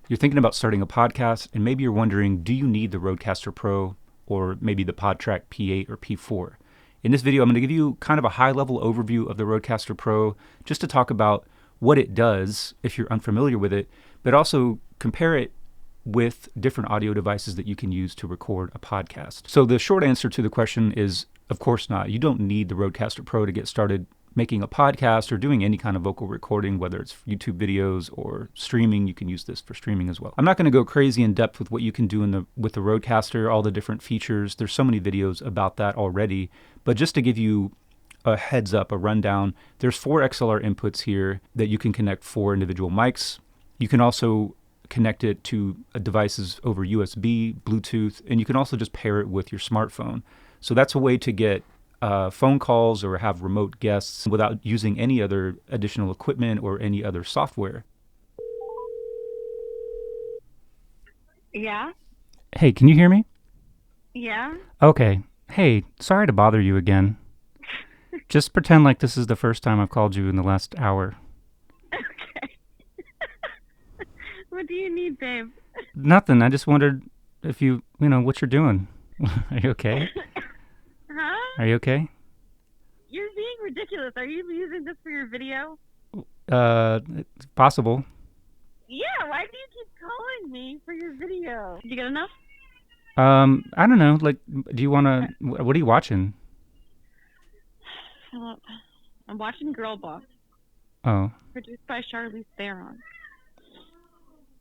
You're thinking about starting a podcast, and maybe you're wondering, do you need the Rodecaster Pro or maybe the PodTrack P8 or P4? In this video, I'm going to give you kind of a high-level overview of the Rodecaster Pro just to talk about what it does if you're unfamiliar with it, but also compare it with different audio devices that you can use to record a podcast. So the short answer to the question is, of course not. You don't need the Rodecaster Pro to get started making a podcast or doing any kind of vocal recording, whether it's YouTube videos or streaming. You can use this for streaming as well. I'm not going to go crazy in depth with what you can do with the Rodecaster, all the different features. There's so many videos about that already. But just to give you a heads up, a rundown, there's 4 XLR inputs here that you can connect 4 individual mics. You can also connect it to devices over USB, Bluetooth, and you can also just pair it with your smartphone. So that's a way to get phone calls or have remote guests without using any other additional equipment or any other software. Yeah? Hey, can you hear me? Yeah? Okay. Hey, sorry to bother you again. Just pretend like this is the first time I've called you in the last hour. Okay. What do you need, babe? Nothing. I just wondered if you know, what you're doing. Are you okay? Huh? Are you okay? You're being ridiculous. Are you using this for your video? It's possible. Yeah, why do you keep calling me for your video? Did you get enough? I don't know. Like, do you want to, what are you watching? I'm watching Girl Boss, Oh, produced by Charlize Theron.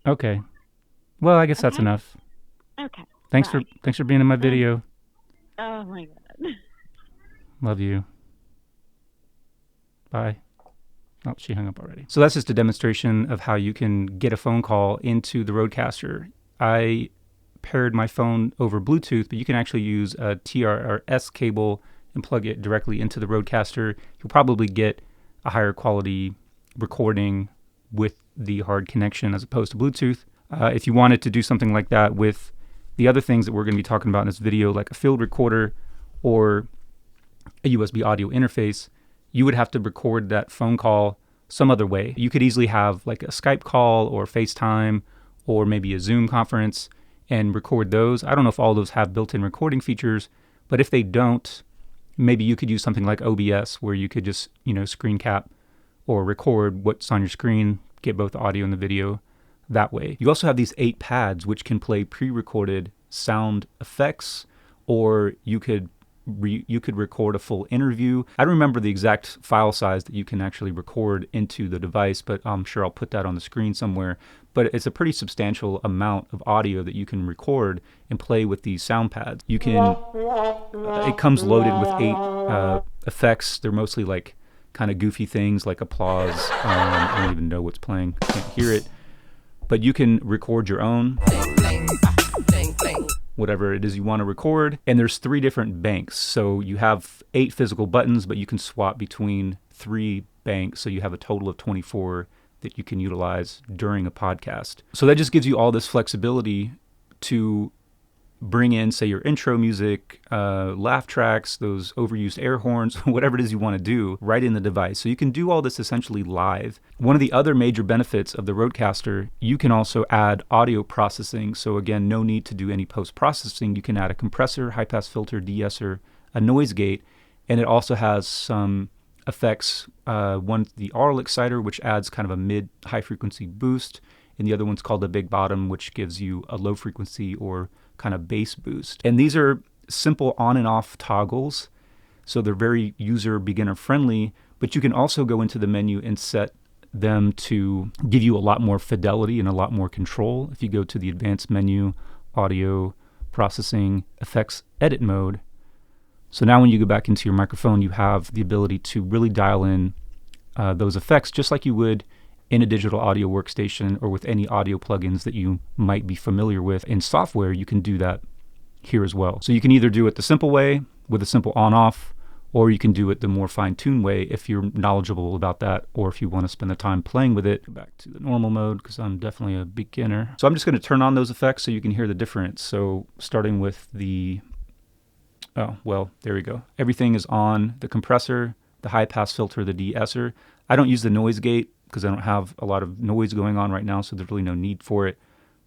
okay. Well, I guess that's Okay. enough. Okay. Thanks Bye. for being in my video. Oh my god. Love you. Bye. Oh, she hung up already. So that's just a demonstration of how you can get a phone call into the Rodecaster. I paired my phone over Bluetooth, but you can actually use a TRS cable and plug it directly into the Rodecaster. You'll probably get a higher quality recording with the hard connection as opposed to Bluetooth. If you wanted to do something like that with the other things that we're going to be talking about in this video, like a field recorder or a USB audio interface, you would have to record that phone call some other way. You could easily have like a Skype call or FaceTime or maybe a Zoom conference and record those. I don't know if all those have built-in recording features, but if they don't, maybe you could use something like OBS where you could just, screen cap or record what's on your screen, get both the audio and the video that way. You also have these 8 pads which can play pre-recorded sound effects, or you could record a full interview. I don't remember the exact file size that you can actually record into the device, but I'm sure I'll put that on the screen somewhere. But it's a pretty substantial amount of audio that you can record and play with these sound pads. You can, it comes loaded with 8 effects. They're mostly like kind of goofy things like applause. I don't even know what's playing. Can't hear it. But you can record your own, whatever it is you want to record. And there's 3 different banks. So you have 8 physical buttons, but you can swap between 3 banks. So you have a total of 24 that you can utilize during a podcast. So that just gives you all this flexibility to bring in, say, your intro music, laugh tracks, those overused air horns, whatever it is you want to do right in the device. So you can do all this essentially live. One of the other major benefits of the Rodecaster, you can also add audio processing. So again, no need to do any post-processing. You can add a compressor, high-pass filter, de-esser, a noise gate, and it also has some effects. One, the aural exciter, which adds kind of a mid-high frequency boost, and the other one's called the big bottom, which gives you a low frequency or kind of bass boost. And these are simple on and off toggles, so they're very user beginner friendly, but you can also go into the menu and set them to give you a lot more fidelity and a lot more control. If you go to the advanced menu, audio, processing, effects, edit mode. So now when you go back into your microphone, you have the ability to really dial in those effects just like you would in a digital audio workstation or with any audio plugins that you might be familiar with. In software, you can do that here as well. So you can either do it the simple way with a simple on-off, or you can do it the more fine-tuned way if you're knowledgeable about that, or if you want to spend the time playing with it. Go back to the normal mode because I'm definitely a beginner. So I'm just going to turn on those effects so you can hear the difference. So starting with the, oh, well, there we go. Everything is on: the compressor, the high-pass filter, the de-esser. I don't use the noise gate because I don't have a lot of noise going on right now, so there's really no need for it.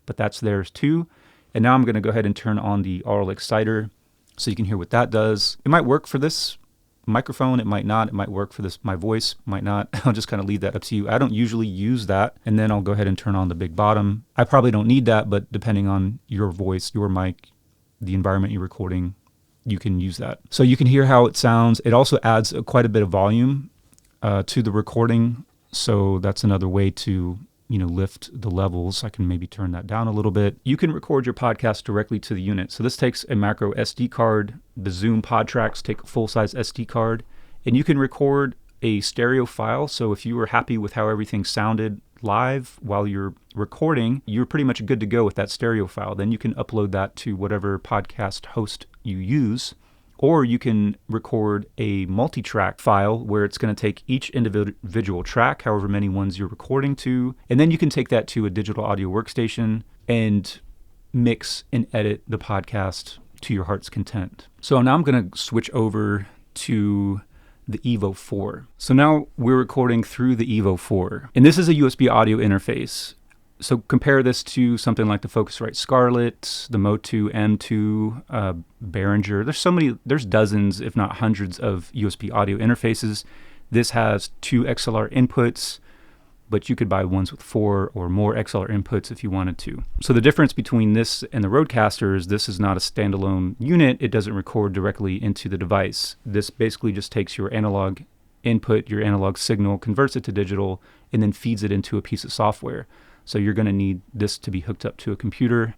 but that's theirs too. And now I'm going to go ahead and turn on the aural exciter so you can hear what that does. It might work for this microphone, it might not. It might work for this, my voice, might not. I'll just kind of leave that up to you. I don't usually use that. And then I'll go ahead and turn on the big bottom. I probably don't need that, but depending on your voice, your mic, the environment you're recording, you can use that. So you can hear how it sounds. It also adds quite a bit of volume to the recording. So that's another way to, lift the levels. I can maybe turn that down a little bit. You can record your podcast directly to the unit. So this takes a macro SD card. The Zoom pod tracks take a full-size SD card, and you can record a stereo file. So if you were happy with how everything sounded live while you're recording, you're pretty much good to go with that stereo file. Then you can upload that to whatever podcast host you use. Or you can record a multitrack file where it's going to take each individual track, however many ones you're recording to, and then you can take that to a digital audio workstation and mix and edit the podcast to your heart's content. So now I'm going to switch over to the Evo 4. So now we're recording through the Evo 4, and this is a USB audio interface. So compare this to something like the Focusrite Scarlett, the Motu M2, Behringer. There's dozens, if not hundreds, of USB audio interfaces. This has 2 XLR inputs, but you could buy ones with 4 or more XLR inputs if you wanted to. So the difference between this and the Rodecaster is this is not a standalone unit. It doesn't record directly into the device. This basically just takes your analog input, your analog signal, converts it to digital, and then feeds it into a piece of software. So you're going to need this to be hooked up to a computer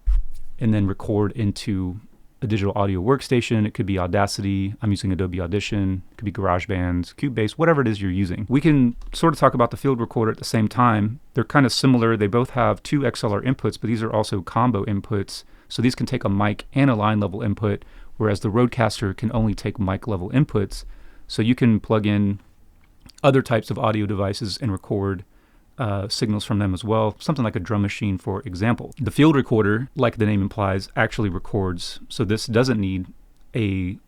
and then record into a digital audio workstation. It could be Audacity. I'm using Adobe Audition. It could be GarageBand, Cubase, whatever it is you're using. We can sort of talk about the field recorder at the same time. They're kind of similar. They both have 2 XLR inputs, but these are also combo inputs. So these can take a mic and a line level input, whereas the Rodecaster can only take mic level inputs. So you can plug in other types of audio devices and record signals from them as well, something like a drum machine, for example. The field recorder, like the name implies, actually records. So this doesn't need a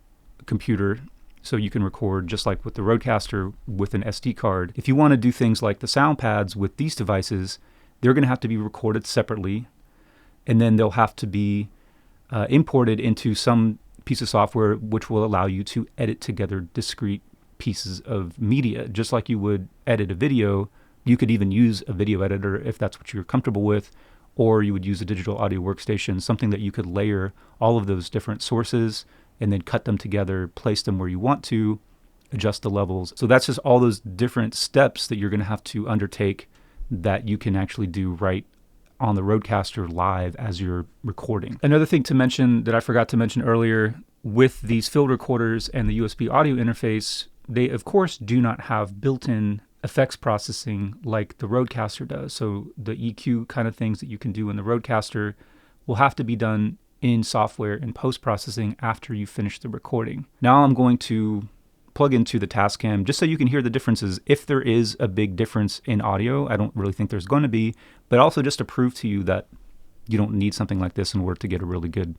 computer. So you can record just like with the Rodecaster with an SD card. If you want to do things like the sound pads with these devices, they're going to have to be recorded separately, and then they'll have to be imported into some piece of software which will allow you to edit together discrete pieces of media, just like you would edit a video. You could even use a video editor if that's what you're comfortable with, or you would use a digital audio workstation, something that you could layer all of those different sources and then cut them together, place them where you want to, adjust the levels. So that's just all those different steps that you're going to have to undertake that you can actually do right on the Rodecaster live as you're recording. Another thing to mention that I forgot to mention earlier, with these field recorders and the USB audio interface, they of course do not have built-in effects processing like the Rodecaster does. So the EQ kind of things that you can do in the Rodecaster will have to be done in software and post-processing after you finish the recording. Now I'm going to plug into the Tascam just so you can hear the differences. If there is a big difference in audio, I don't really think there's going to be, but also just to prove to you that you don't need something like this in order to get a really good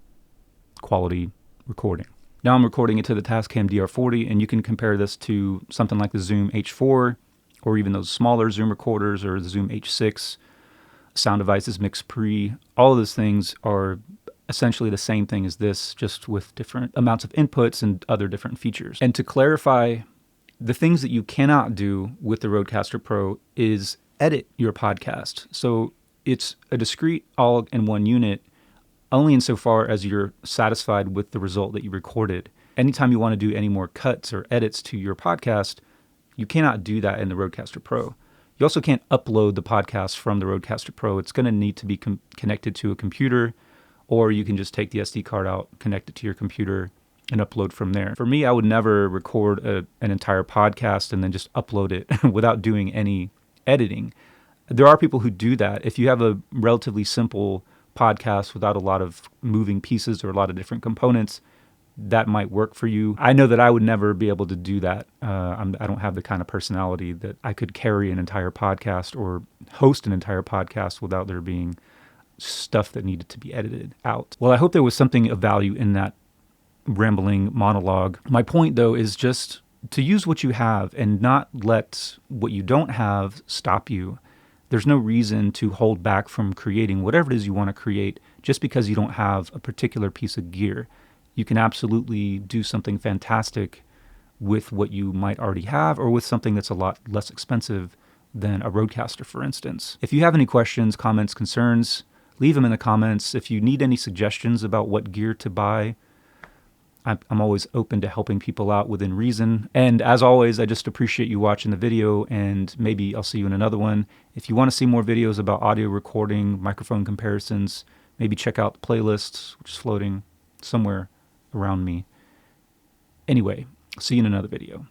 quality recording. Now I'm recording it to the Tascam DR40, and you can compare this to something like the Zoom H4, or even those smaller Zoom recorders, or the Zoom H6 sound devices, Mix Pre. All of those things are essentially the same thing as this, just with different amounts of inputs and other different features. And to clarify, the things that you cannot do with the Rodecaster Pro is edit your podcast. So it's a discrete all-in-one unit only insofar as you're satisfied with the result that you recorded. Anytime you want to do any more cuts or edits to your podcast, you cannot do that in the Rodecaster Pro. You also can't upload the podcast from the Rodecaster Pro. It's going to need to be connected to a computer, or you can just take the SD card out, connect it to your computer, and upload from there. For me, I would never record an entire podcast and then just upload it without doing any editing. There are people who do that. If you have a relatively simple podcast without a lot of moving pieces or a lot of different components, that might work for you. I know that I would never be able to do that. I don't have the kind of personality that I could carry an entire podcast or host an entire podcast without there being stuff that needed to be edited out. Well, I hope there was something of value in that rambling monologue. My point, though, is just to use what you have and not let what you don't have stop you. There's no reason to hold back from creating whatever it is you want to create just because you don't have a particular piece of gear. You can absolutely do something fantastic with what you might already have, or with something that's a lot less expensive than a Rodecaster, for instance. If you have any questions, comments, concerns, leave them in the comments. If you need any suggestions about what gear to buy, I'm always open to helping people out within reason. And as always, I just appreciate you watching the video, and maybe I'll see you in another one. If you want to see more videos about audio recording, microphone comparisons, maybe check out the playlist, which is floating somewhere around me. Anyway, see you in another video.